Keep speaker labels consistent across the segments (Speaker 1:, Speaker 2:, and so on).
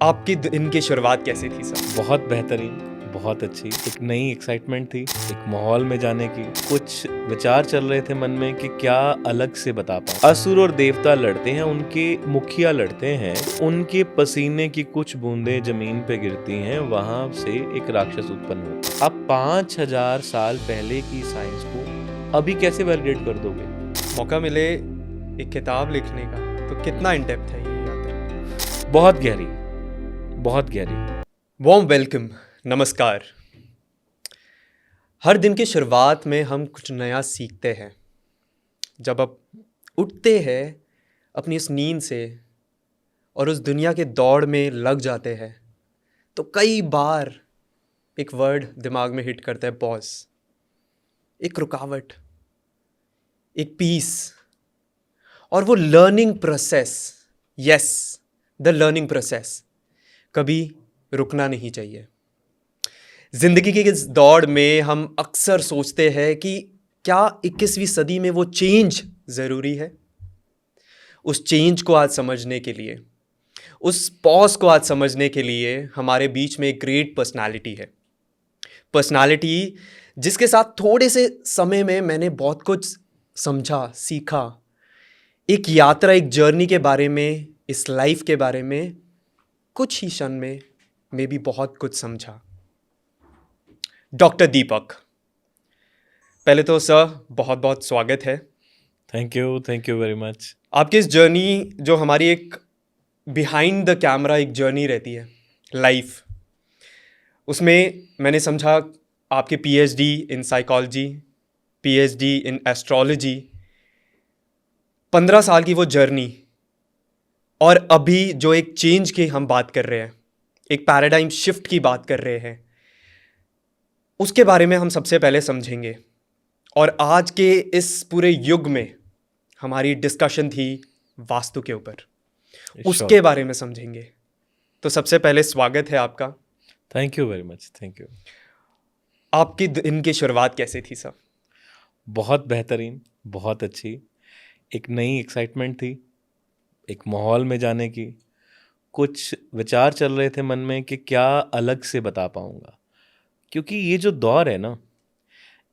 Speaker 1: आपकी दिन की शुरुआत कैसी थी सर?
Speaker 2: बहुत बेहतरीन, बहुत अच्छी। एक नई एक्साइटमेंट थी, एक माहौल में जाने की। कुछ विचार चल रहे थे मन में कि क्या अलग से बता पाऊं। असुर और देवता लड़ते हैं, उनके मुखिया लड़ते हैं, उनके पसीने की कुछ बूंदें जमीन पे गिरती हैं, वहां से एक राक्षस उत्पन्न होता है। अब 5000 साल पहले की साइंस को अभी कैसे वैलिडेट कर दोगे?
Speaker 1: मौका मिले एक किताब लिखने का तो कितना इन डेप्थ है ये यात्रा?
Speaker 2: बहुत गहरी, बहुत गहरी।
Speaker 1: वार्म वेलकम, नमस्कार। हर दिन की शुरुआत में हम कुछ नया सीखते हैं। जब आप उठते हैं अपनी इस नींद से और उस दुनिया के दौड़ में लग जाते हैं तो कई बार एक वर्ड दिमाग में हिट करता है, पॉज। एक रुकावट, एक पीस, और वो learning process. Yes, the learning process कभी रुकना नहीं चाहिए। जिंदगी की इस दौड़ में हम अक्सर सोचते हैं कि क्या 21वीं सदी में वो चेंज ज़रूरी है। उस चेंज को आज समझने के लिए, उस पॉज को आज समझने के लिए हमारे बीच में एक ग्रेट पर्सनालिटी है। पर्सनालिटी जिसके साथ थोड़े से समय में मैंने बहुत कुछ समझा, सीखा। एक यात्रा, एक जर्नी के बारे में, इस लाइफ के बारे में कुछ ही क्षण में मैं भी बहुत कुछ समझा। डॉक्टर दीपक, पहले तो सर बहुत बहुत स्वागत है।
Speaker 2: Thank you very much.
Speaker 1: आपकी इस जर्नी, जो हमारी एक बिहाइंड द कैमरा एक जर्नी रहती है लाइफ, उसमें मैंने समझा आपके PhD in psychology, PhD in astrology, 15 साल की वो जर्नी, और अभी जो एक चेंज की हम बात कर रहे हैं, एक पैराडाइम शिफ्ट की बात कर रहे हैं, उसके बारे में हम सबसे पहले समझेंगे। और आज के इस पूरे युग में हमारी डिस्कशन थी वास्तु के ऊपर, उसके बारे में समझेंगे। तो सबसे पहले स्वागत है आपका।
Speaker 2: Thank you very much, thank you.
Speaker 1: आपकी दिन की शुरुआत कैसी थी सर?
Speaker 2: बहुत बेहतरीन, बहुत अच्छी। एक नई एक्साइटमेंट थी, एक माहौल में जाने की। कुछ विचार चल रहे थे मन में कि क्या अलग से बता पाऊंगा, क्योंकि ये जो दौर है ना,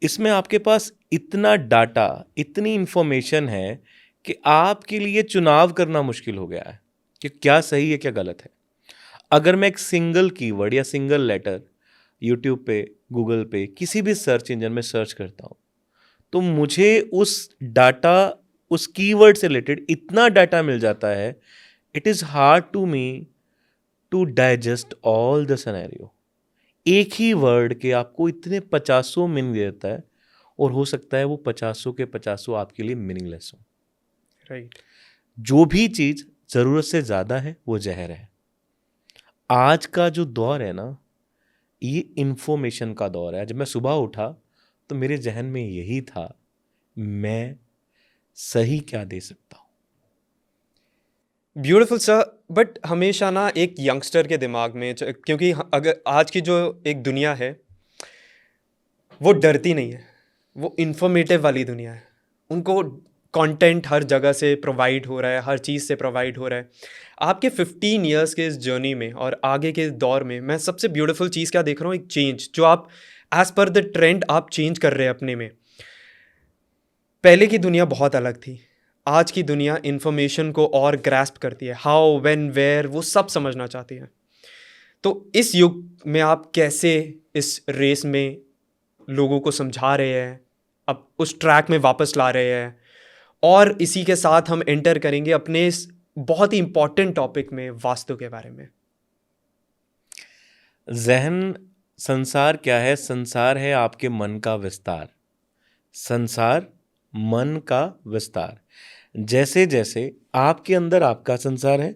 Speaker 2: इसमें आपके पास इतना डाटा, इतनी इन्फॉर्मेशन है कि आपके लिए चुनाव करना मुश्किल हो गया है कि क्या सही है क्या गलत है। अगर मैं एक सिंगल कीवर्ड या सिंगल लेटर यूट्यूब पे, गूगल पे, किसी भी सर्च इंजन में सर्च करता हूँ, तो मुझे उस डाटा, उस कीवर्ड से रिलेटेड इतना डाटा मिल जाता है, it is hard to me to digest all the scenario. एक ही वर्ड के आपको इतने 50 मीनिंग देता है, और हो सकता है वो 50 के 50 आपके लिए मीनिंगलेस हो।
Speaker 1: राइट।
Speaker 2: जो भी चीज़ ज़रूरत से ज़्यादा है वो जहर है। आज का जो दौर है ना, ये इंफॉर्मेशन का दौर है। जब मैं सुबह उठा तो मेरे जहन में यही था, मैं सही क्या दे सकता हूँ।
Speaker 1: Beautiful sir. बट हमेशा ना एक यंगस्टर के दिमाग में, क्योंकि अगर आज की जो एक दुनिया है वो डरती नहीं है, वो इंफॉर्मेटिव वाली दुनिया है। उनको कंटेंट हर जगह से प्रोवाइड हो रहा है, हर चीज़ से प्रोवाइड हो रहा है। आपके 15 ईयर्स के इस जर्नी में और आगे के इस दौर में मैं सबसे ब्यूटीफुल चीज़ क्या देख रहा हूँ, एक चेंज जो आप एज पर द ट्रेंड आप चेंज कर रहे हैं अपने में। पहले की दुनिया बहुत अलग थी। आज की दुनिया इन्फॉर्मेशन को और ग्रैस्प करती है, हाउ, व्हेन, वेयर, वो सब समझना चाहती है। तो इस युग में आप कैसे इस रेस में लोगों को समझा रहे हैं, अब उस ट्रैक में वापस ला रहे हैं? और इसी के साथ हम एंटर करेंगे अपने इस बहुत ही इंपॉर्टेंट टॉपिक में, वास्तु के बारे में।
Speaker 2: जहन, संसार क्या है? संसार है आपके मन का विस्तार। संसार मन का विस्तार। जैसे जैसे आपके अंदर आपका संसार है,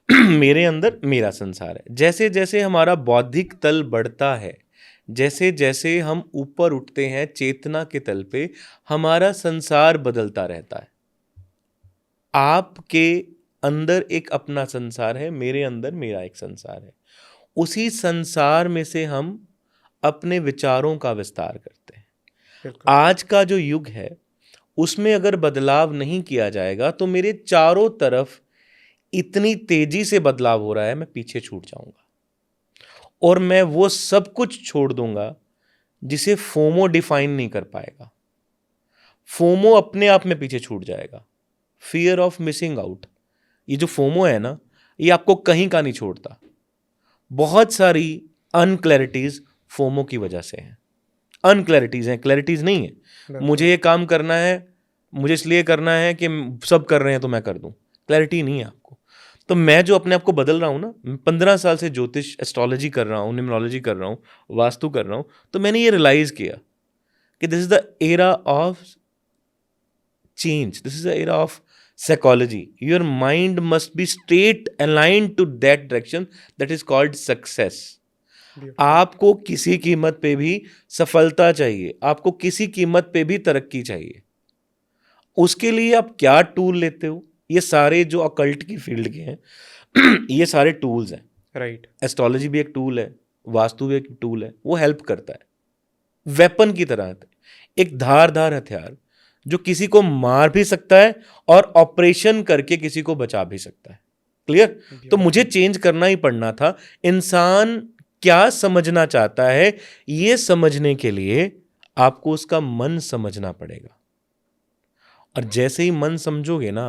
Speaker 2: मेरे अंदर मेरा संसार है। जैसे जैसे हमारा बौद्धिक तल बढ़ता है, जैसे जैसे हम ऊपर उठते हैं चेतना के तल पे, हमारा संसार बदलता रहता है। आपके अंदर एक अपना संसार है, मेरे अंदर मेरा एक संसार है। उसी संसार में से हम अपने विचारों का विस्तार करते हैं।
Speaker 1: बिल्कुल।
Speaker 2: आज का जो युग है, उसमें अगर बदलाव नहीं किया जाएगा तो मेरे चारों तरफ इतनी तेजी से बदलाव हो रहा है, मैं पीछे छूट जाऊंगा और मैं वो सब कुछ छोड़ दूंगा जिसे फोमो डिफाइन नहीं कर पाएगा। फोमो अपने आप में पीछे छूट जाएगा, फियर ऑफ मिसिंग आउट। ये जो फोमो है ना, ये आपको कहीं का नहीं छोड़ता। बहुत सारी अनक्लैरिटीज फोमो की वजह से हैं। अनक्लैरिटीज हैं, क्लैरिटीज नहीं है। मुझे ये काम करना है, मुझे इसलिए करना है कि सब कर रहे हैं तो मैं कर दूं, क्लैरिटी नहीं है आपको। तो मैं जो अपने आप को बदल रहा हूं ना, 15 साल से ज्योतिष एस्ट्रोलॉजी कर रहा हूं, न्यूमरोलॉजी कर रहा हूं, वास्तु कर रहा हूं, तो मैंने ये रियलाइज किया कि this is the era of change, this is the era of psychology. Your mind must be straight aligned to that direction that is called success. आपको किसी कीमत पे भी सफलता चाहिए, आपको किसी कीमत पे भी तरक्की चाहिए। उसके लिए आप क्या टूल लेते हो? ये सारे जो अकल्ट की फील्ड के हैं ये सारे टूल्स हैं।
Speaker 1: राइट।
Speaker 2: एस्ट्रोलॉजी भी एक टूल है, वास्तु भी एक टूल है, वो हेल्प करता है। वेपन की तरह है, एक धारदार हथियार जो किसी को मार भी सकता है और ऑपरेशन करके किसी को बचा भी सकता है। क्लियर? तो मुझे चेंज करना ही पड़ना था। इंसान क्या समझना चाहता है, ये समझने के लिए आपको उसका मन समझना पड़ेगा। और जैसे ही मन समझोगे ना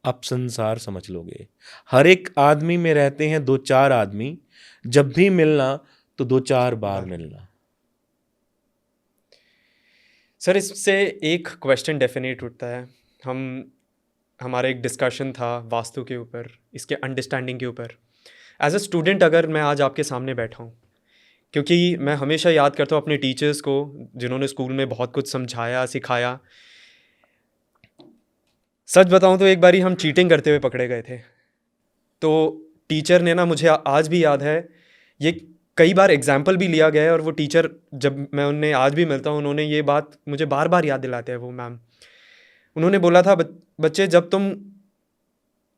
Speaker 2: आप संसार समझ लोगे। हर एक आदमी में रहते हैं 2-4 आदमी, जब भी मिलना तो 2-4 बार मिलना।
Speaker 1: सर, इससे एक क्वेश्चन डेफिनेट उठता है। हमारा एक डिस्कशन था वास्तु के ऊपर, इसके अंडरस्टैंडिंग के ऊपर। एज अ स्टूडेंट अगर मैं आज आपके सामने बैठा हूँ, क्योंकि मैं हमेशा याद करता हूँ अपने टीचर्स को जिन्होंने स्कूल में बहुत कुछ समझाया, सिखाया। सच बताऊँ तो एक बारी हम चीटिंग करते हुए पकड़े गए थे। तो टीचर ने ना, मुझे आज भी याद है, ये कई बार एग्जाम्पल भी लिया गया है, और वो टीचर जब मैं उन्हें आज भी मिलता हूँ, उन्होंने ये बात मुझे बार बार याद दिलाते हैं। वो मैम, उन्होंने बोला था, बच्चे जब तुम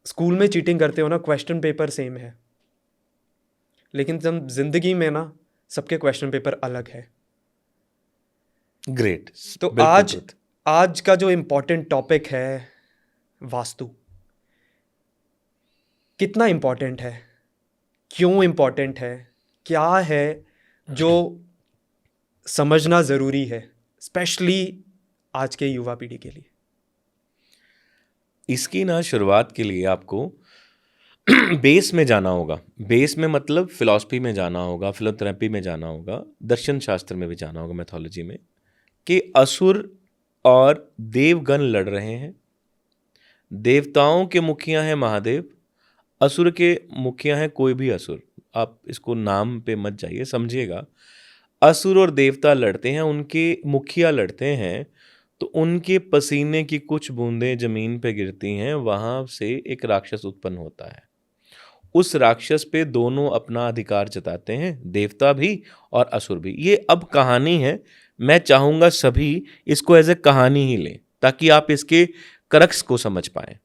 Speaker 1: स्कूल में चीटिंग करते हो ना, क्वेश्चन पेपर सेम है, लेकिन तुम जिंदगी में ना सबके क्वेश्चन पेपर अलग है।
Speaker 2: ग्रेट।
Speaker 1: तो आज का जो इम्पोर्टेंट टॉपिक है वास्तु, कितना इम्पोर्टेंट है, क्यों इम्पोर्टेंट है, क्या है जो समझना ज़रूरी है, स्पेशली आज के युवा पीढ़ी के लिए?
Speaker 2: इसकी ना शुरुआत के लिए आपको बेस में जाना होगा। बेस में मतलब फिलॉसफी में जाना होगा, फिलोथेरेपी में जाना होगा, दर्शन शास्त्र में भी जाना होगा, मैथोलॉजी में, कि असुर और देवगण लड़ रहे हैं। देवताओं के मुखिया हैं महादेव, असुर के मुखिया हैं कोई भी असुर। आप इसको नाम पे मत जाइए, समझिएगा। असुर और देवता लड़ते हैं, उनके मुखिया लड़ते हैं, तो उनके पसीने की कुछ बूंदें जमीन पे गिरती हैं, वहां से एक राक्षस उत्पन्न होता है। उस राक्षस पे दोनों अपना अधिकार जताते हैं, देवता भी और असुर भी। ये अब कहानी है, मैं चाहूंगा सभी इसको एज ए कहानी ही लें ताकि आप इसके क्रक्स को समझ पाएं।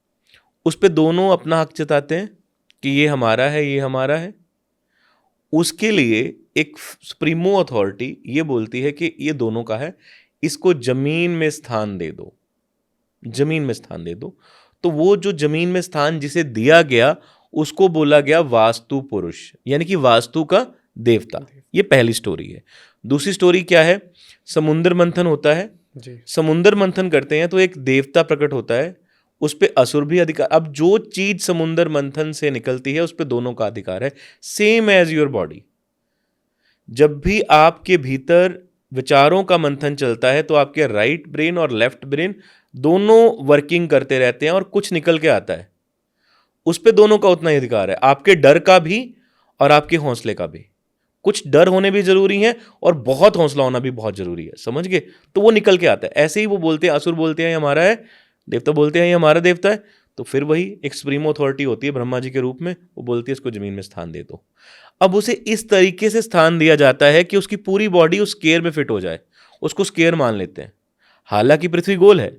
Speaker 2: उस पे दोनों अपना हक जताते हैं कि ये हमारा है, ये हमारा है। उसके लिए एक सुप्रीमो अथॉरिटी ये बोलती है कि ये दोनों का है, इसको जमीन में स्थान दे दो, जमीन में स्थान दे दो। तो वो जो जमीन में स्थान जिसे दिया गया उसको बोला गया वास्तु पुरुष, यानी कि वास्तु का देवता। ये पहली स्टोरी है। दूसरी स्टोरी क्या है? समुद्र मंथन होता है
Speaker 1: जी।
Speaker 2: समुद्र मंथन करते हैं तो एक देवता प्रकट होता है, उस पे असुर भी अधिकार। अब जो चीज समुद्र मंथन से निकलती है उस पे दोनों का अधिकार है, सेम एज योर बॉडी। जब भी आपके भीतर विचारों का मंथन चलता है तो आपके राइट ब्रेन और लेफ्ट ब्रेन दोनों वर्किंग करते रहते हैं और कुछ निकल के आता है, उस पे दोनों का उतना ही अधिकार है, आपके डर का भी और आपके हौसले का भी। कुछ डर होने भी जरूरी है और बहुत हौसला होना भी बहुत जरूरी है, समझ गए? तो वो निकल के आता है। ऐसे ही वो बोलते हैं, असुर बोलते हैं ये हमारा है, देवता बोलते हैं ये हमारा देवता है। तो फिर वही एक सुप्रीम अथॉरिटी होती है ब्रह्मा जी के रूप में, वो बोलती है इसको जमीन में स्थान दे दो। अब उसे इस तरीके से स्थान दिया जाता है कि उसकी पूरी बॉडी उस स्केयर में फिट हो जाए, उसको स्केयर मान लेते हैं। हालांकि पृथ्वी गोल है,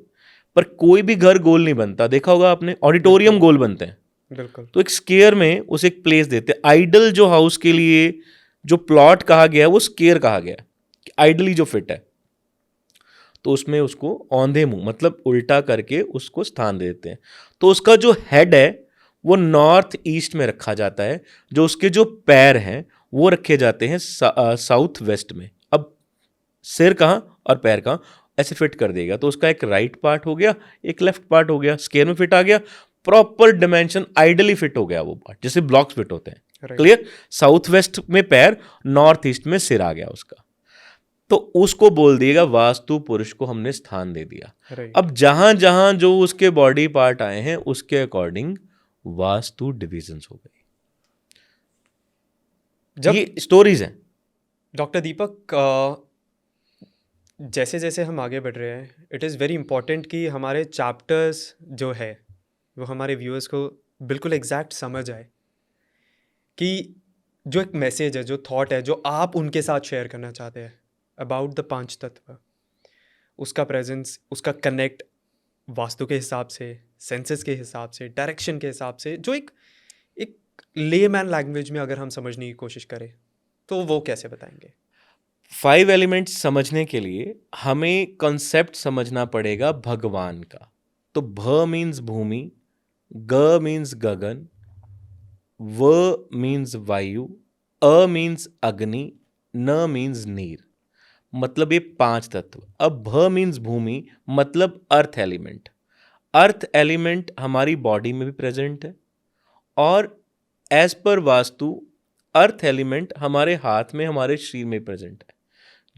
Speaker 2: पर कोई भी घर गोल नहीं बनता, देखा होगा आपने, ऑडिटोरियम गोल बनते हैं।
Speaker 1: बिल्कुल।
Speaker 2: तो एक स्केयर में उसे एक प्लेस देते हैं। आइडल जो हाउस के लिए जो प्लॉट कहा गया है वो स्केयर कहा गया है, आइडली जो फिट है, तो उसमें उसको औंधे मुंह मतलब उल्टा करके उसको स्थान दे देते हैं। तो उसका जो हेड है वो नॉर्थ ईस्ट में रखा जाता है, जो उसके जो पैर हैं वो रखे जाते हैं साउथ वेस्ट में। अब सिर कहाँ और पैर कहाँ, ऐसे फिट कर देगा तो उसका एक राइट पार्ट हो गया, एक लेफ्ट पार्ट हो गया, स्क्वायर में फिट आ गया, प्रॉपर डिमेंशन आइडली फिट हो गया वो पार्ट, जैसे ब्लॉक्स फिट होते हैं।
Speaker 1: Right.
Speaker 2: क्लियर? साउथ वेस्ट में पैर, नॉर्थ ईस्ट में सिर आ गया उसका, तो उसको बोल दिएगा वास्तु पुरुष को हमने स्थान दे दिया।
Speaker 1: Right.
Speaker 2: अब जहां जहां जो उसके बॉडी पार्ट आए हैं उसके अकॉर्डिंग वास्तु डिविजन्स हो गई।
Speaker 1: जब
Speaker 2: ये स्टोरीज हैं।
Speaker 1: डॉक्टर दीपक, जैसे जैसे हम आगे बढ़ रहे हैं, इट इज़ वेरी इंपॉर्टेंट कि हमारे चैप्टर्स जो है वो हमारे व्यूअर्स को बिल्कुल एग्जैक्ट समझ आए, कि जो एक मैसेज है, जो थॉट है, जो आप उनके साथ शेयर करना चाहते हैं अबाउट द पांच तत्व, उसका प्रेजेंस, उसका कनेक्ट वास्तु के हिसाब से, सेंसेस के हिसाब से, डायरेक्शन के हिसाब से, जो एक लेमैन लैंग्वेज में अगर हम समझने की कोशिश करें तो वो कैसे बताएंगे?
Speaker 2: 5 एलिमेंट्स समझने के लिए हमें कंसेप्ट समझना पड़ेगा भगवान का। तो भ मीन्स भूमि, ग मीन्स गगन, व मीन्स वायु, अ मीन्स अग्नि, न मीन्स नीर। मतलब ये 5 तत्व। अब भ मीन्स भूमि, मतलब अर्थ एलिमेंट। अर्थ एलिमेंट हमारी बॉडी में भी प्रेजेंट है, और as per vastu earth element हमारे हाथ में, हमारे शरीर में प्रेजेंट है।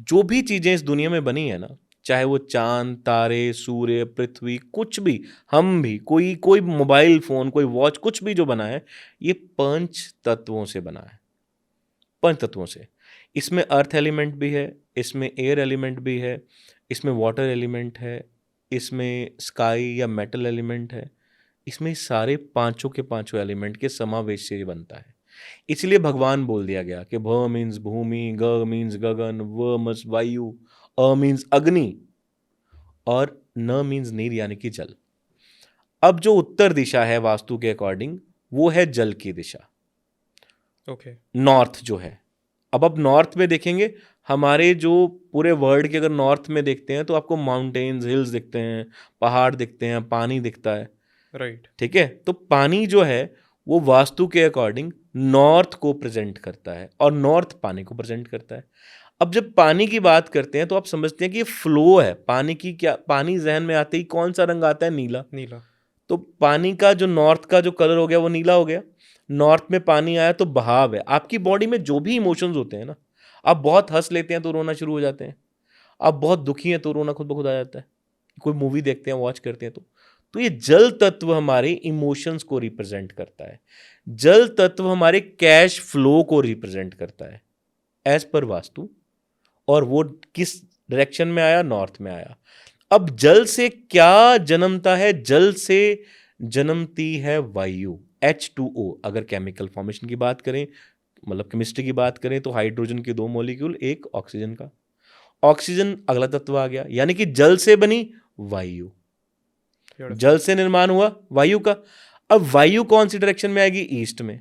Speaker 2: जो भी चीजें इस दुनिया में बनी है ना, चाहे वो चांद, तारे, सूर्य, पृथ्वी, कुछ भी, हम भी, कोई मोबाइल फोन, कोई वॉच, कुछ भी जो बना है, ये 5 तत्वों से बना है। 5 तत्वों से। इसमें अर्थ एलिमेंट भी है, इसमें एयर एलिमेंट भी है, इसमें वाटर एलिमेंट है, इसमें स्काई या मेटल एलिमेंट है। इसमें सारे पांचों के पांचों एलिमेंट के समावेश से बनता है। इसलिए भगवान बोल दिया गया कि भ मीन्स भूमि, ग मीन्स गगन, व मीन्स वायु, अ मीन्स अग्नि, और न मीन्स नीर यानी कि जल। अब जो उत्तर दिशा है वास्तु के अकॉर्डिंग, वो है जल की दिशा,
Speaker 1: ओके।
Speaker 2: नॉर्थ जो है। अब नॉर्थ में देखेंगे, हमारे जो पूरे वर्ल्ड के अगर नॉर्थ में देखते हैं तो आपको माउंटेन्स, हिल्स दिखते हैं, पहाड़ दिखते हैं, पानी दिखता है।
Speaker 1: राइट।
Speaker 2: ठीक है, तो पानी जो है वो वास्तु के अकॉर्डिंग नॉर्थ को प्रेजेंट करता है, और नॉर्थ पानी को प्रेजेंट करता है। अब जब पानी की बात करते हैं तो आप समझते हैं कि ये फ्लो है पानी की। क्या पानी जहन में आते ही कौन सा रंग आता है? नीला।
Speaker 1: नीला।
Speaker 2: तो पानी का जो नॉर्थ का जो कलर हो गया वो नीला हो गया। नॉर्थ में पानी आया तो बहाव है। आपकी बॉडी में जो भी इमोशंस होते हैं ना, आप बहुत हंस लेते हैं तो रोना शुरू हो जाते हैं, आप बहुत दुखी हैं तो रोना खुद ब खुद आ जाता है, कोई मूवी देखते हैं, वॉच करते हैं तो ये जल तत्व हमारे इमोशंस को रिप्रेजेंट करता है। जल तत्व हमारे कैश फ्लो को रिप्रेजेंट करता है एज पर वास्तु, और वो किस डायरेक्शन में आया? नॉर्थ में आया। अब जल से क्या जन्मता है? जल से जन्मती है वायु, H2O। अगर केमिकल फॉर्मेशन की बात करें, मतलब केमिस्ट्री की बात करें, तो हाइड्रोजन के 2 मॉलिक्यूल, एक ऑक्सीजन का। ऑक्सीजन अगला तत्व आ गया, यानी कि जल से बनी वायु, जल से निर्माण हुआ वायु का। अब वायु कौन सी डायरेक्शन में आएगी? ईस्ट में।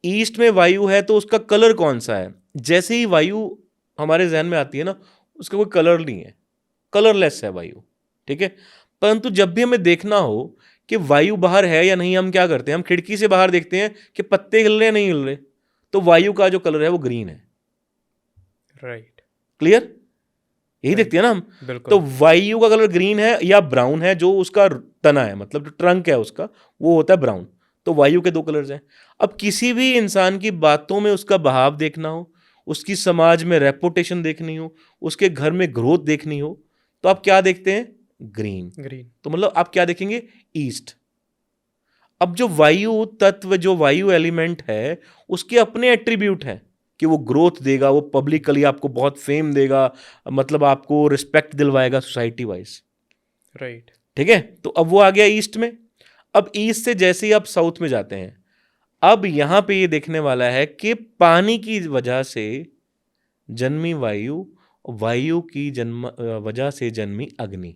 Speaker 2: ईस्ट में वायु है तो उसका कलर कौन सा है? जैसे ही वायु हमारे जहन में आती है ना, उसका कोई कलर नहीं है, कलरलेस है वायु। ठीक है, परंतु जब भी हमें देखना हो कि वायु बाहर है या नहीं, हम क्या करते हैं? हम खिड़की से बाहर देखते हैं कि पत्ते हिल रहे हैं, नहीं हिल रहे, तो वायु का जो कलर है वो ग्रीन है।
Speaker 1: राइट।
Speaker 2: क्लियर? यही देखते हैं ना हम।
Speaker 1: बिल्कुल।
Speaker 2: तो वायु का कलर ग्रीन है या ब्राउन है, जो उसका तना है, मतलब जो ट्रंक है उसका, वो होता है ब्राउन। तो वायु के 2 कलर्स हैं। अब किसी भी इंसान की बातों में उसका बहाव देखना हो, उसकी समाज में रेपुटेशन देखनी हो, उसके घर में ग्रोथ देखनी हो, तो आप क्या देखते हैं? ग्रीन।
Speaker 1: ग्रीन।
Speaker 2: तो मतलब आप क्या देखेंगे? ईस्ट। अब जो वायु तत्व, जो वायु एलिमेंट है, उसके अपने एट्रीब्यूट हैं कि वो ग्रोथ देगा, वो पब्लिकली आपको बहुत फेम देगा, मतलब आपको रिस्पेक्ट दिलवाएगा सोसाइटी वाइज।
Speaker 1: राइट।
Speaker 2: ठीक है, तो अब वो आ गया ईस्ट में। अब ईस्ट से जैसे ही आप साउथ में जाते हैं, अब यहां पे ये देखने वाला है कि पानी की वजह से जन्मी वायु, वायु की वजह से जन्मी अग्नि।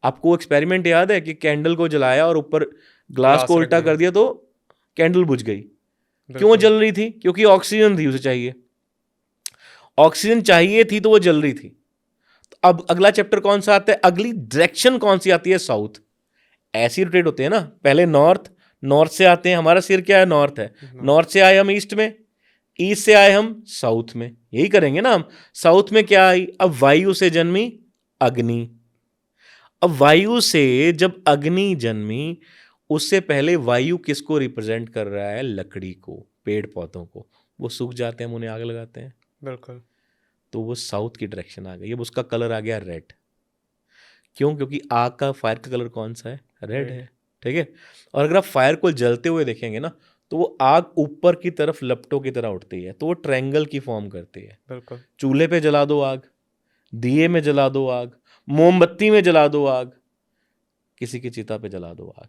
Speaker 2: आपको एक्सपेरिमेंट याद है कि कैंडल को जलाया और ऊपर ग्लास को
Speaker 1: रख
Speaker 2: उल्टा
Speaker 1: दिया।
Speaker 2: कर दिया तो कैंडल बुझ गई। क्यों
Speaker 1: बिल्कुल।
Speaker 2: जल रही थी? क्योंकि ऑक्सीजन थी, उसे चाहिए, ऑक्सीजन चाहिए थी तो वो जल रही थी। तो अब अगला चैप्टर कौन सा आता है? अगली डायरेक्शन कौन सी आती है? साउथ। ऐसे रोटेट होते हैं ना, पहले नॉर्थ, नॉर्थ से आते हैं, हमारा सिर क्या है, नॉर्थ है, नॉर्थ से आए हम ईस्ट में, ईस्ट से आए हम साउथ में, यही करेंगे ना हम। साउथ में क्या आई, अब वायु से जन्मी अग्नि। अब वायु से जब अग्नि जन्मी, उससे पहले वायु किसको रिप्रेजेंट कर रहा है, लकड़ी को, पेड़ पौधों को। वो सूख जाते हैं, हम उन्हें आग लगाते हैं,
Speaker 1: बिल्कुल।
Speaker 2: तो वो साउथ की डायरेक्शन आ गई। अब उसका कलर आ गया रेड। क्यों? क्योंकि आग का, फायर का कलर कौन सा है, रेड है, ठीक है। और अगर आप फायर को जलते हुए देखेंगे ना, तो वो आग ऊपर की तरफ लपटों की तरह उठती है, तो वो ट्रायंगल की फॉर्म करती है।
Speaker 1: बिल्कुल।
Speaker 2: चूल्हे पे जला दो आग, दिए में जला दो आग, मोमबत्ती में जला दो आग, किसी की चिता पे जला दो आग,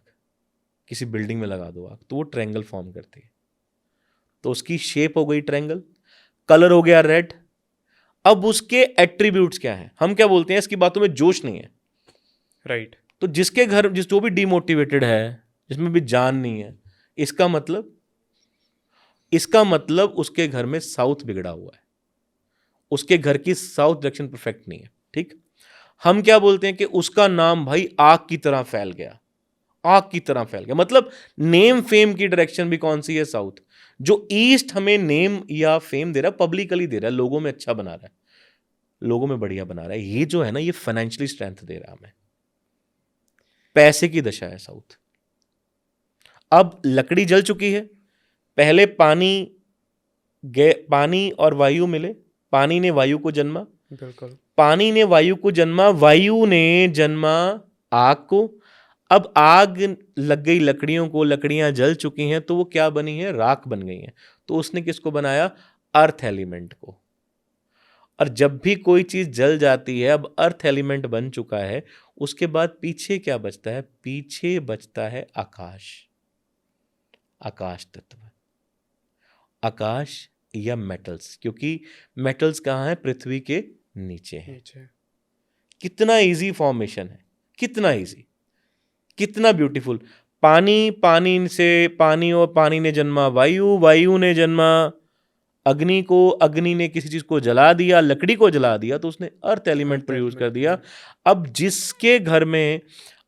Speaker 2: किसी बिल्डिंग में लगा दो आग, तो वो ट्रायंगल फॉर्म करती है। तो उसकी शेप हो गई ट्रायंगल, कलर हो गया रेड। अब उसके एट्रीब्यूट्स क्या हैं, हम क्या बोलते हैं, इसकी बातों में जोश नहीं है,
Speaker 1: राइट।
Speaker 2: तो जिसके घर, जो भी डिमोटिवेटेड है, जिसमें भी जान नहीं है, इसका मतलब उसके घर में साउथ बिगड़ा हुआ है, उसके घर की साउथ डायरेक्शन परफेक्ट नहीं है, ठीक। हम क्या बोलते हैं कि उसका नाम भाई आग की तरह फैल गया, आग की तरह फैल गया, मतलब नेम फेम की डायरेक्शन भी कौन सी है, साउथ। जो ईस्ट हमें नेम या फेम दे रहा है, पब्लिकली दे रहा है, लोगों में अच्छा बना रहा है, लोगों में बढ़िया बना रहा है, ये जो है ना, ये फाइनेंशियली स्ट्रेंथ दे रहा है हमें, पैसे की दशा है साउथ। अब लकड़ी जल चुकी है, पहले पानी और वायु मिले, पानी ने वायु को जन्मा,
Speaker 1: बिल्कुल।
Speaker 2: पानी ने वायु को जन्मा, वायु ने जन्मा आग को। अब आग लग गई लकड़ियों को, लकड़ियां जल चुकी हैं, तो वो क्या बनी है, राख बन गई हैं। तो उसने किसको बनाया, अर्थ एलिमेंट को। और जब भी कोई चीज जल जाती है, अब अर्थ एलिमेंट बन चुका है, उसके बाद पीछे क्या बचता है, पीछे बचता है आकाश, आकाश तत्व, आकाश या मेटल्स, क्योंकि मेटल्स कहाँ है, पृथ्वी के नीचे है। कितना इजी फॉर्मेशन है, कितना इजी, कितना ब्यूटीफुल। पानी से, पानी और पानी ने जन्मा वायु, वायु ने जन्मा अग्नि को, अग्नि ने किसी चीज को जला दिया, लकड़ी को जला दिया, तो उसने अर्थ एलिमेंट प्रोड्यूस कर दिया। अब जिसके घर में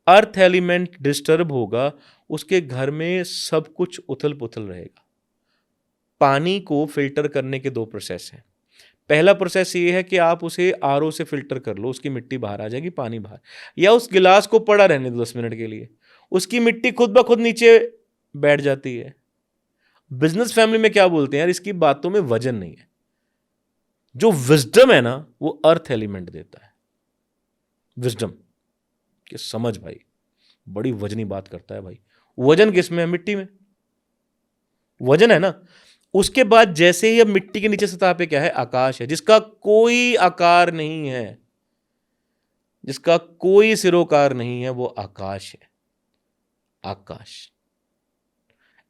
Speaker 2: अर्थ एलिमेंट डिस्टर्ब होगा, उसके घर में सब कुछ उथल पुथल रहेगा। पानी को फिल्टर करने के 2 प्रोसेस हैं। पहला प्रोसेस ये है कि आप उसे आरओ से फिल्टर कर लो, उसकी मिट्टी बाहर आ जाएगी, पानी बाहर, या उस गिलास को पड़ा रहने दो 10 मिनट के लिए, उसकी मिट्टी खुद ब खुद नीचे बैठ जाती है। बिजनेस फैमिली में क्या बोलते हैं यार, इसकी बातों में वजन नहीं है। जो विजडम है ना, वो अर्थ एलिमेंट देता है, विजडम कि समझ भाई, बड़ी वजनी बात करता है भाई। वजन किस में है, मिट्टी में वजन है ना। उसके बाद जैसे ही अब मिट्टी के नीचे सतह पे क्या है, आकाश है, जिसका कोई आकार नहीं है, जिसका कोई सिरोकार नहीं है, वो आकाश है, आकाश।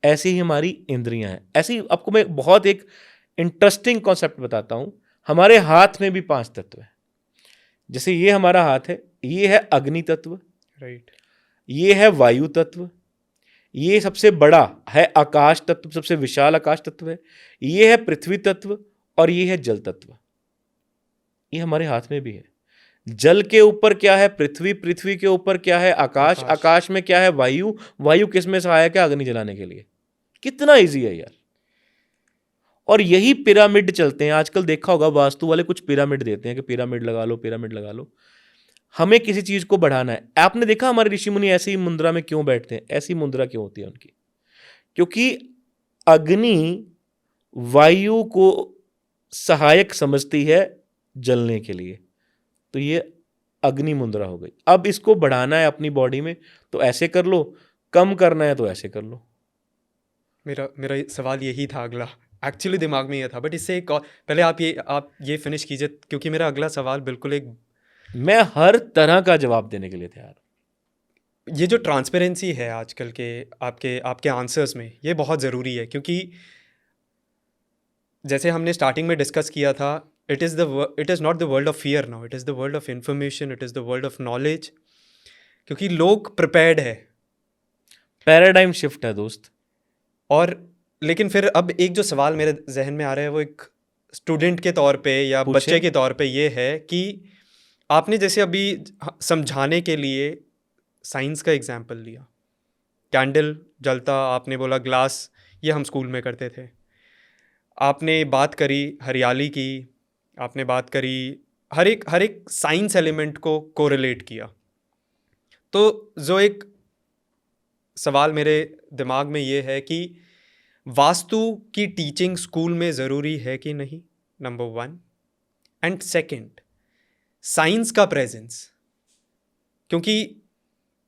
Speaker 2: ऐसी ही हमारी इंद्रियां हैं। ऐसी आपको मैं बहुत एक इंटरेस्टिंग कॉन्सेप्ट बताता हूं। हमारे हाथ में भी 5 तत्व है। जैसे ये हमारा हाथ है, ये है अग्नि तत्व,
Speaker 1: राइट।
Speaker 2: ये है वायु तत्व, ये सबसे बड़ा है आकाश तत्व, सबसे विशाल आकाश तत्व है, ये है पृथ्वी तत्व, और ये है जल तत्व। ये हमारे हाथ में भी है। जल के ऊपर क्या है, पृथ्वी, पृथ्वी के ऊपर क्या है, आकाश, आकाश में क्या है, वायु, वायु किस में सहायक है, अग्नि जलाने के लिए। कितना इजी है यार। और यही पिरामिड चलते हैं आजकल, देखा होगा वास्तु वाले कुछ पिरामिड देते हैं कि पिरामिड लगा लो, पिरामिड लगा लो। हमें किसी चीज को बढ़ाना है। आपने देखा हमारे ऋषि मुनि ऐसी मुद्रा में क्यों बैठते हैं, ऐसी मुद्रा क्यों होती है उनकी, क्योंकि अग्नि वायु को सहायक समझती है जलने के लिए। तो ये अग्नि मुद्रा हो गई। अब इसको बढ़ाना है अपनी बॉडी में, तो ऐसे कर लो, कम करना है तो ऐसे कर लो।
Speaker 1: मेरा सवाल यही था अगला, एक्चुअली दिमाग में ये था, बट इससे एक और, पहले आप ये फिनिश कीजिए, क्योंकि मेरा अगला सवाल बिल्कुल एक,
Speaker 2: मैं हर तरह का जवाब देने के लिए तैयार हूं।
Speaker 1: ये जो ट्रांसपेरेंसी है आजकल के आपके आंसर्स में, ये बहुत ज़रूरी है, क्योंकि जैसे हमने स्टार्टिंग में डिस्कस किया था, it is not the world of fear now, it is the world of information, it is the world of knowledge, क्योंकि लोग प्रिपेयर्ड है।
Speaker 2: पैराडाइम शिफ्ट है दोस्त।
Speaker 1: और लेकिन फिर अब एक जो सवाल मेरे जहन में आ रहा है, वो एक स्टूडेंट के तौर पे या बच्चे के तौर पे ये है कि आपने जैसे अभी समझाने के लिए साइंस का एग्जाम्पल लिया, कैंडल जलता, आपने बोला ग्लास, ये हम स्कूल में करते थे। आपने बात करी हरियाली की, आपने बात करी हर एक साइंस एलिमेंट को कोरिलेट किया। तो जो एक सवाल मेरे दिमाग में ये है कि वास्तु की टीचिंग स्कूल में ज़रूरी है कि नहीं, number one. And second, science का प्रेजेंस, क्योंकि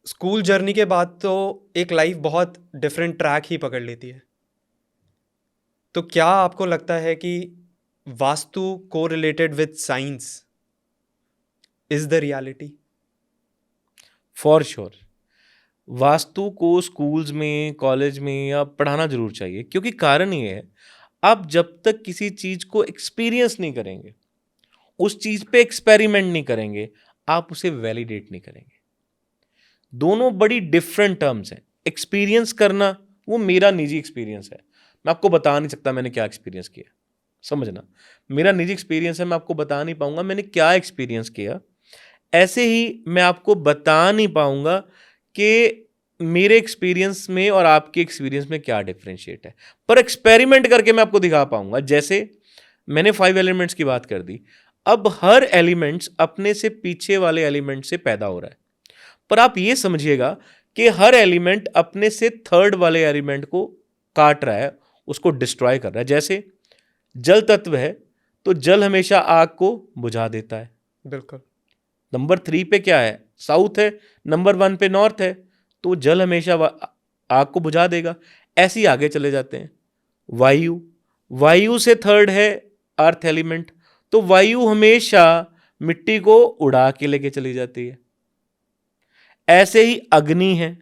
Speaker 1: स्कूल जर्नी के बाद तो एक लाइफ बहुत डिफरेंट ट्रैक ही पकड़ लेती है। तो क्या आपको लगता है कि वास्तु को related with science is the reality?
Speaker 2: For sure vastu को स्कूल्स में, कॉलेज में या पढ़ाना जरूर चाहिए, क्योंकि कारण ये है, आप जब तक किसी चीज को एक्सपीरियंस नहीं करेंगे, उस चीज पे एक्सपेरिमेंट नहीं करेंगे, आप उसे वैलिडेट नहीं करेंगे। दोनों बड़ी डिफरेंट टर्म्स हैं। एक्सपीरियंस करना वो मेरा निजी एक्सपीरियंस है, मैं आपको बता नहीं सकता मैंने क्या एक्सपीरियंस किया, समझना, मेरा निजी एक्सपीरियंस है, मैं आपको बता नहीं पाऊंगा मैंने क्या एक्सपीरियंस किया। ऐसे ही मैं आपको बता नहीं पाऊंगा कि मेरे एक्सपीरियंस में और आपके एक्सपीरियंस में क्या डिफरेंशिएट है, पर एक्सपेरिमेंट करके मैं आपको दिखा पाऊंगा। जैसे मैंने 5 एलिमेंट्स की बात कर दी, अब हर एलिमेंट्स अपने से पीछे वाले एलिमेंट से पैदा हो रहा है, पर आप ये समझिएगा कि हर एलिमेंट अपने से थर्ड वाले एलिमेंट को काट रहा है, उसको डिस्ट्रॉय कर रहा है। जैसे जल तत्व है, तो जल हमेशा आग को बुझा देता है।
Speaker 1: बिल्कुल।
Speaker 2: नंबर 3 पे क्या है, साउथ है, नंबर 1 पे नॉर्थ है, तो जल हमेशा आग को बुझा देगा। ऐसे ही आगे चले जाते हैं। वायु, वायु से थर्ड है अर्थ एलिमेंट, तो वायु हमेशा मिट्टी को उड़ा के लेके चली जाती है। ऐसे ही अग्नि है,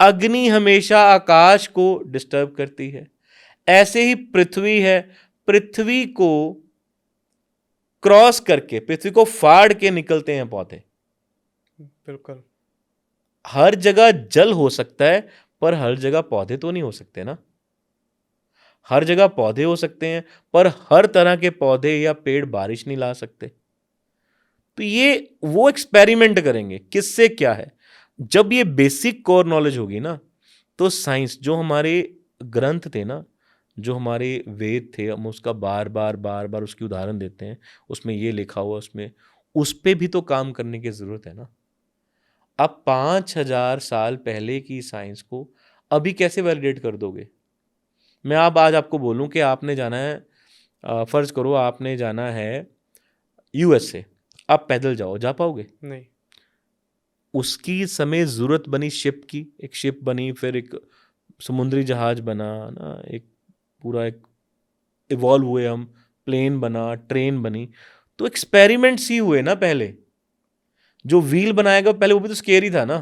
Speaker 2: अग्नि हमेशा आकाश को डिस्टर्ब करती है। ऐसे ही पृथ्वी है, पृथ्वी को क्रॉस करके, पृथ्वी को फाड़ के निकलते हैं पौधे।
Speaker 1: बिल्कुल।
Speaker 2: हर जगह जल हो सकता है, पर हर जगह पौधे तो नहीं हो सकते ना। हर जगह पौधे हो सकते हैं, पर हर तरह के पौधे या पेड़ बारिश नहीं ला सकते। तो ये वो एक्सपेरिमेंट करेंगे किससे क्या है। जब ये बेसिक कोर नॉलेज होगी ना, तो साइंस, जो हमारे ग्रंथ थे ना, जो हमारे वेद थे, हम उसका बार बार बार बार उसकी उदाहरण देते हैं, उसमें ये लिखा हुआ, उसमें उस पे भी तो काम करने की जरूरत है ना। आप 5000 साल पहले की साइंस को अभी कैसे वैलिडेट कर दोगे। मैं आप आज आपको बोलूं कि आपने जाना है, फर्ज करो आपने जाना है यूएस से, आप पैदल जाओ, जा पाओगे?
Speaker 1: नहीं।
Speaker 2: उसकी समय जरूरत बनी शिप की, एक शिप बनी, फिर एक समुद्री जहाज बना ना, एक पूरा एक इवॉल्व हुए हम, प्लेन बना, ट्रेन बनी। तो एक्सपेरिमेंट्स ही हुए ना पहले। जो व्हील बनाएगा पहले, वो भी तो स्केरी था ना,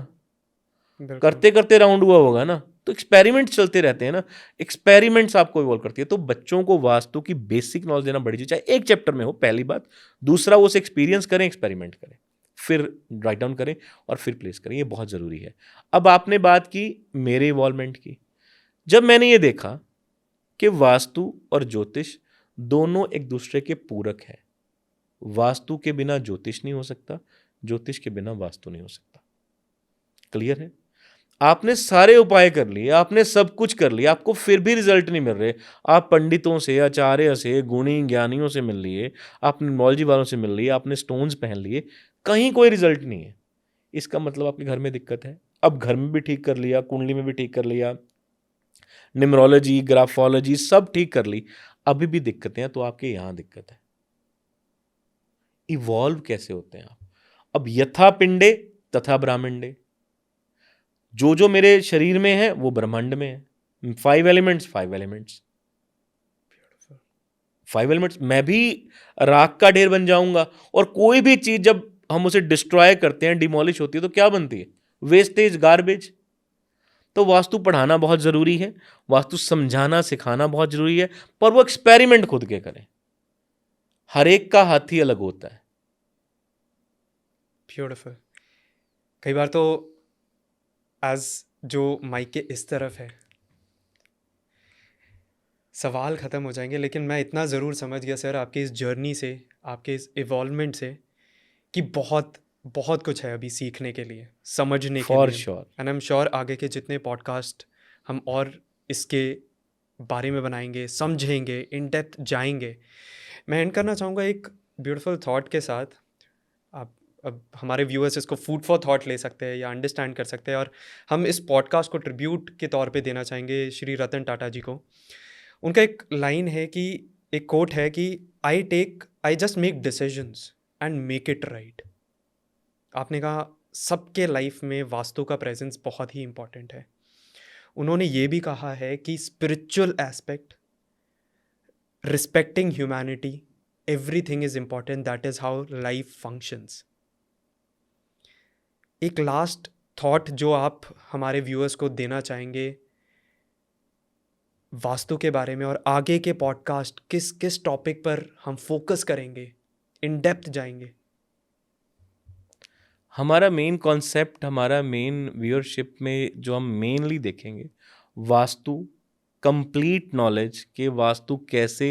Speaker 1: बिल्कुल।
Speaker 2: करते करते राउंड हुआ होगा ना। तो एक्सपेरिमेंट चलते रहते हैं ना, एक्सपेरिमेंट्स आपको इवॉल्व करती है। तो बच्चों को वास्तु की बेसिक नॉलेज देना बड़ी चीज, चाहे एक चैप्टर में हो, पहली बात। दूसरा, वो उसे एक्सपीरियंस करें, एक्सपेरिमेंट करें, फिर राइट डाउन करें और फिर प्लेस करें, ये बहुत ज़रूरी है। अब आपने बात की मेरे इवॉल्वमेंट की। जब मैंने ये देखा कि वास्तु और ज्योतिष दोनों एक दूसरे के पूरक है, वास्तु के बिना ज्योतिष नहीं हो सकता, ज्योतिष के बिना वास्तु नहीं हो सकता। क्लियर है? आपने सारे उपाय कर लिए, आपने सब कुछ कर लिया, आपको फिर भी रिजल्ट नहीं मिल रहे, आप पंडितों से, आचार्य से, गुणी ज्ञानियों से मिल लिए, आपने न्यूमरोलॉजी वालों से मिल लिए, आपने स्टोन्स पहन लिए, कहीं कोई रिजल्ट नहीं है। इसका मतलब आपके घर में दिक्कत है। अब घर में भी ठीक कर लिया, कुंडली में भी ठीक कर लिया, न्यूमरोलॉजी, ग्राफोलॉजी सब ठीक कर ली, अभी भी दिक्कतें हैं, तो आपके यहां दिक्कत है। इवॉल्व कैसे होते हैं आप? अब यथा पिंडे तथा ब्रह्मांडे, जो जो मेरे शरीर में है वो ब्रह्मांड में है। 5 एलिमेंट्स, 5 एलिमेंट्स, 5 एलिमेंट्स। मैं भी राख का ढेर बन जाऊंगा, और कोई भी चीज जब हम उसे डिस्ट्रॉय करते हैं, डिमोलिश होती है, तो क्या बनती है? Wastage, garbage. तो वास्तु पढ़ाना बहुत जरूरी है, वास्तु समझाना सिखाना बहुत जरूरी है, पर वो एक्सपेरिमेंट खुद के करें। हर एक का हाथी अलग होता है।
Speaker 1: ब्यूटीफुल। कई बार तो एज जो माइक के इस तरफ है, सवाल ख़त्म हो जाएंगे, लेकिन मैं इतना ज़रूर समझ गया सर आपकी इस जर्नी से, आपके इस इवॉल्वमेंट से, कि बहुत बहुत कुछ है अभी सीखने के लिए, समझने के
Speaker 2: फॉर
Speaker 1: लिए।
Speaker 2: Sure.
Speaker 1: And I am sure आगे के जितने पॉडकास्ट हम और इसके बारे में बनाएंगे, समझेंगे, इन डेप्थ जाएंगे। मैं एंड करना चाहूँगा एक ब्यूटीफुल थॉट के साथ। आप अब हमारे व्यूअर्स इसको फूड फॉर थॉट ले सकते हैं या अंडरस्टैंड कर सकते हैं, और हम इस पॉडकास्ट को ट्रिब्यूट के तौर पे देना चाहेंगे श्री रतन टाटा जी को। उनका एक लाइन है कि, एक कोट है कि I just make decisions and make it right. आपने कहा सबके लाइफ में वास्तु का प्रेजेंस बहुत ही इम्पॉर्टेंट है। उन्होंने ये भी कहा है कि spiritual aspect, respecting humanity, everything is important, that is how life functions. एक लास्ट थॉट जो आप हमारे व्यूअर्स को देना चाहेंगे वास्तु के बारे में, और आगे के पॉडकास्ट किस किस टॉपिक पर हम फोकस करेंगे, इन डेप्थ जाएंगे?
Speaker 2: हमारा मेन कॉन्सेप्ट, हमारा मेन व्यूअरशिप में जो हम मेनली देखेंगे, वास्तु कंप्लीट नॉलेज कि वास्तु कैसे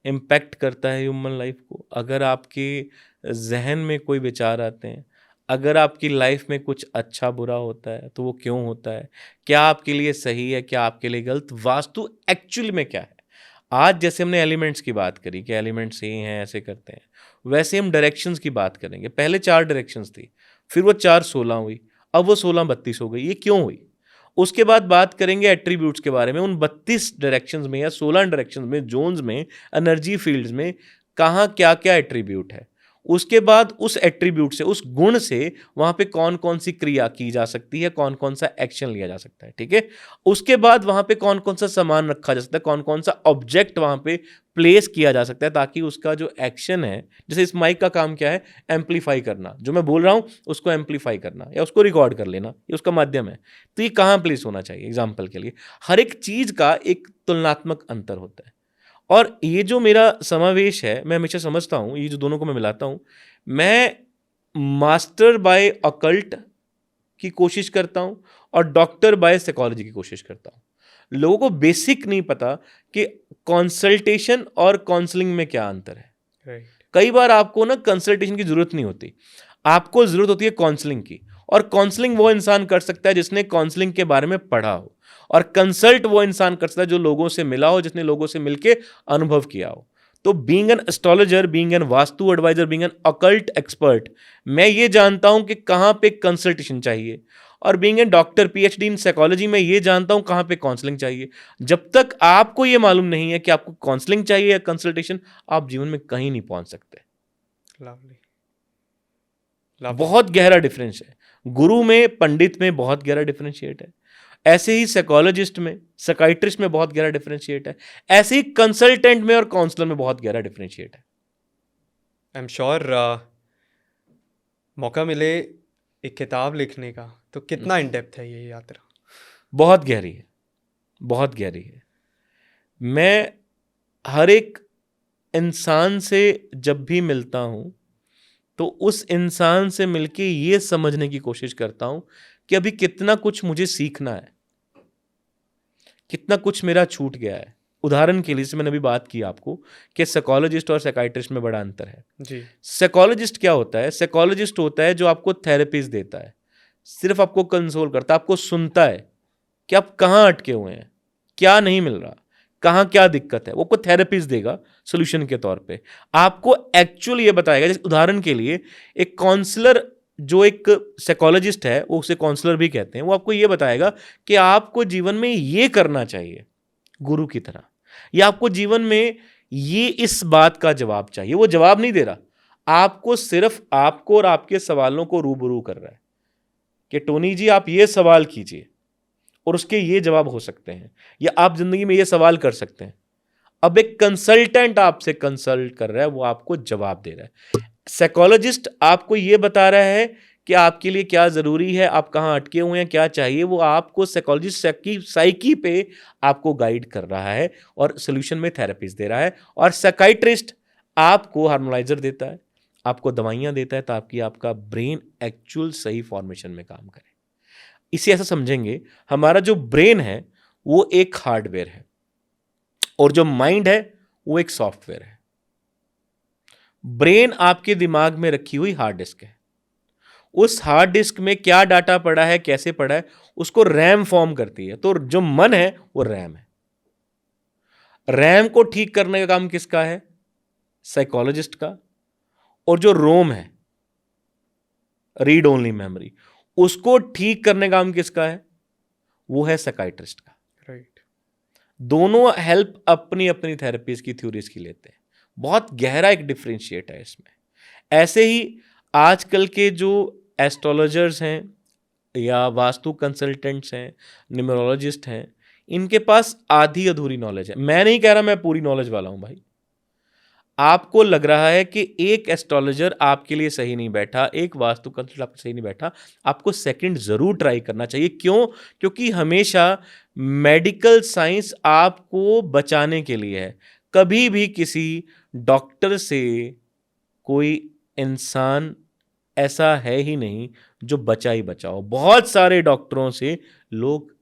Speaker 2: इम्पैक्ट करता है ह्यूमन लाइफ को। अगर आपके जहन में कोई विचार आते हैं, अगर आपकी लाइफ में कुछ अच्छा बुरा होता है तो वो क्यों होता है, क्या आपके लिए सही है, क्या आपके लिए गलत, वास्तु एक्चुअल में क्या है। आज जैसे हमने एलिमेंट्स की बात करी कि एलिमेंट्स ये हैं, ऐसे करते हैं, वैसे हम डायरेक्शंस की बात करेंगे। पहले 4 डायरेक्शंस थी, फिर वो 4 16 हुई, अब वो 16 32 हो गई। ये क्यों हुई? उसके बाद बात करेंगे एट्रीब्यूट्स के बारे में। उन 32 डायरेक्शंस में या 16 डायरेक्शंस में, जोन्स में, एनर्जी फील्ड्स में कहाँ क्या क्या एट्रीब्यूट है। उसके बाद उस एट्रीब्यूट से, उस गुण से वहां पे कौन कौन सी क्रिया की जा सकती है, कौन कौन सा एक्शन लिया जा सकता है, ठीक है। उसके बाद वहां पे कौन कौन सा सामान रखा जा सकता है, कौन कौन सा ऑब्जेक्ट वहां पे प्लेस किया जा सकता है, ताकि उसका जो एक्शन है, जैसे इस माइक का काम क्या है, एम्पलीफाई करना, जो मैं बोल रहा हूं उसको एम्पलीफाई करना या उसको रिकॉर्ड कर लेना, ये उसका माध्यम है। तो ये कहाँ प्लेस होना चाहिए, एग्जाम्पल के लिए हर एक चीज का एक तुलनात्मक अंतर होता है। और ये जो मेरा समावेश है, मैं हमेशा समझता हूँ, ये जो दोनों को मैं मिलाता हूँ, मैं मास्टर बाय अकल्ट की कोशिश करता हूँ और डॉक्टर बाय साइकोलॉजी की कोशिश करता हूँ। लोगों को बेसिक नहीं पता कि कंसल्टेशन और काउंसलिंग में क्या अंतर है।
Speaker 1: राइट।
Speaker 2: कई बार आपको ना कंसल्टेशन की जरूरत नहीं होती, आपको जरूरत होती है काउंसलिंग की। और काउंसलिंग वो इंसान कर सकता है जिसने काउंसलिंग के बारे में पढ़ा हो, और कंसल्ट वो इंसान कर सकता है जो लोगों से मिला हो, जिसने लोगों से मिलके अनुभव किया हो। तो being an astrologer, being an vastu adviser, being an occult expert, मैं ये जानता हूं कि कहां पे कंसल्टेशन चाहिए, और being an doctor PhD in psychology, मैं ये जानता हूं कहां पे काउंसलिंग चाहिए। जब तक आपको ये मालूम नहीं है कि आपको काउंसलिंग चाहिए या कंसल्टेशन, आप जीवन में कहीं नहीं पहुंच सकते।
Speaker 1: लवली।
Speaker 2: बहुत गहरा डिफरेंस है। गुरु में, पंडित में बहुत गहरा डिफरेंशिएट है। ऐसे ही साइकोलॉजिस्ट में, साइकाइट्रिस्ट में बहुत गहरा डिफरेंशिएट है। ऐसे ही कंसल्टेंट में और काउंसलर में बहुत गहरा डिफरेंशिएट है।
Speaker 1: आई एम श्योर मौका मिले एक किताब लिखने का तो कितना इन डेप्थ है ये यात्रा।
Speaker 2: बहुत गहरी है, बहुत गहरी है। मैं हर एक इंसान से जब भी मिलता हूं तो उस इंसान से मिलके ये समझने की कोशिश करता हूं कि अभी कितना कुछ मुझे सीखना है, कितना कुछ मेरा छूट गया है। उदाहरण के लिए, जैसे मैंने अभी बात की आपको कि साइकोलॉजिस्ट और साइकाइट्रिस्ट में बड़ा अंतर है।
Speaker 1: जी।
Speaker 2: साइकोलॉजिस्ट क्या होता है? साइकोलॉजिस्ट होता है जो आपको थेरेपीज देता है, सिर्फ आपको कंसोल करता है, आपको सुनता है कि आप कहाँ अटके हुए हैं, क्या नहीं मिल रहा, कहाँ क्या दिक्कत है। वो आपको थेरेपीज देगा सोल्यूशन के तौर पे, आपको एक्चुअल ये बताएगा। जैसे उदाहरण के लिए, एक काउंसलर जो एक साइकोलॉजिस्ट है, वो उसे काउंसलर भी कहते हैं, वो आपको ये बताएगा कि आपको जीवन में ये करना चाहिए गुरु की तरह, या आपको जीवन में ये इस बात का जवाब चाहिए। वो जवाब नहीं दे रहा, आपको सिर्फ आपको और आपके सवालों को रूबरू कर रहा है कि टोनी जी आप ये सवाल कीजिए और उसके ये जवाब हो सकते हैं, या आप जिंदगी में ये सवाल कर सकते हैं। अब एक कंसल्टेंट आपसे कंसल्ट कर रहा है, वो आपको जवाब दे रहा है। साइकोलॉजिस्ट आपको ये बता रहा है कि आपके लिए क्या जरूरी है, आप कहाँ अटके हुए हैं, क्या चाहिए। वो आपको साइकोलॉजिस्ट साइकी पे आपको गाइड कर रहा है और सोल्यूशन में थेरेपीज दे रहा है। और साइकाइट्रिस्ट आपको हार्मोनाइजर देता है, आपको दवाइयां देता है ताकि आपका ब्रेन एक्चुअल सही फॉर्मेशन में काम करे। इसे ऐसा समझेंगे, हमारा जो ब्रेन है वो एक हार्डवेयर है और जो माइंड है वो एक सॉफ्टवेयर है। ब्रेन आपके दिमाग में रखी हुई हार्ड डिस्क है, उस हार्ड डिस्क में क्या डाटा पड़ा है, कैसे पड़ा है, उसको रैम फॉर्म करती है। तो जो मन है वो रैम है। रैम को ठीक करने का काम किसका है? साइकोलॉजिस्ट का। और जो रोम है, रीड ओनली मेमोरी, उसको ठीक करने का काम किसका है? वो है साइकाइट्रिस्ट का।
Speaker 1: राइट।
Speaker 2: दोनों हेल्प अपनी अपनी थेरेपीज की, थ्योरीज की लेते हैं। बहुत गहरा एक डिफरेंशिएट है इसमें। ऐसे ही आजकल के जो एस्ट्रोलॉजर्स हैं या वास्तु कंसल्टेंट्स हैं, न्यूमरोलॉजिस्ट हैं, इनके पास आधी अधूरी नॉलेज है। मैं नहीं कह रहा मैं पूरी नॉलेज वाला हूं भाई। आपको लग रहा है कि एक एस्ट्रोलॉजर आपके लिए सही नहीं बैठा, एक वास्तु कंसल्टेंट आपको सही नहीं बैठा, आपको सेकंड जरूर ट्राई करना चाहिए। क्यों? क्योंकि हमेशा मेडिकल साइंस आपको बचाने के लिए है। कभी भी किसी डॉक्टर से कोई इंसान ऐसा है ही नहीं जो बचा ही बचाओ। बहुत सारे डॉक्टरों से लोग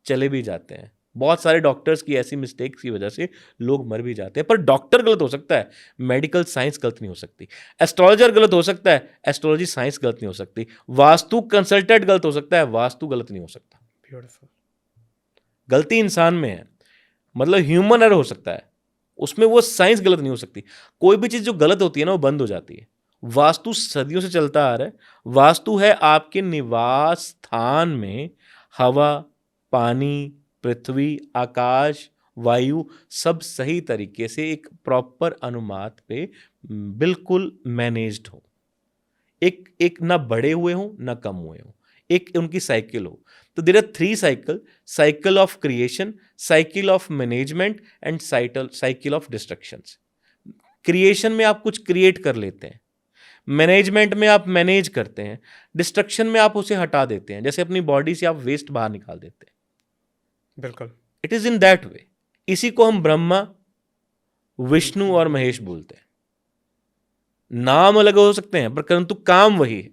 Speaker 2: चले भी जाते हैं, बहुत सारे डॉक्टर्स की ऐसी मिस्टेक्स की वजह से लोग मर भी जाते हैं। पर डॉक्टर गलत हो सकता है, मेडिकल साइंस गलत नहीं हो सकती। एस्ट्रोलॉजर गलत हो सकता है, एस्ट्रोलॉजी साइंस गलत नहीं हो सकती। वास्तु कंसल्टेंट गलत हो सकता है, वास्तु गलत नहीं हो सकता।
Speaker 1: ब्यूटीफुल।
Speaker 2: गलती इंसान में है, मतलब ह्यूमन एरर हो सकता है, उसमें वो साइंस गलत नहीं हो सकती। कोई भी चीज जो गलत होती है ना, वो बंद हो जाती है। वास्तु सदियों से चलता आ रहा है। वास्तु है आपके निवास स्थान में हवा, पानी, पृथ्वी, आकाश, वायु सब सही तरीके से एक प्रॉपर अनुपात पे बिल्कुल मैनेज्ड हो। एक एक ना बढ़े हुए हों ना कम हुए हों, एक उनकी साइकिल हो। तो there are 3 cycle: cycle of creation, cycle of management and cycle of destructions. Creation में आप कुछ क्रिएट कर लेते हैं, मैनेजमेंट में आप मैनेज करते हैं, डिस्ट्रक्शन में आप उसे हटा देते हैं। जैसे अपनी बॉडी से आप वेस्ट बाहर निकाल देते हैं।
Speaker 1: बिल्कुल।
Speaker 2: It is in that way. इसी को हम ब्रह्मा, विष्णु और महेश बोलते हैं। नाम अलग हो सकते हैं पर परंतु काम वही है।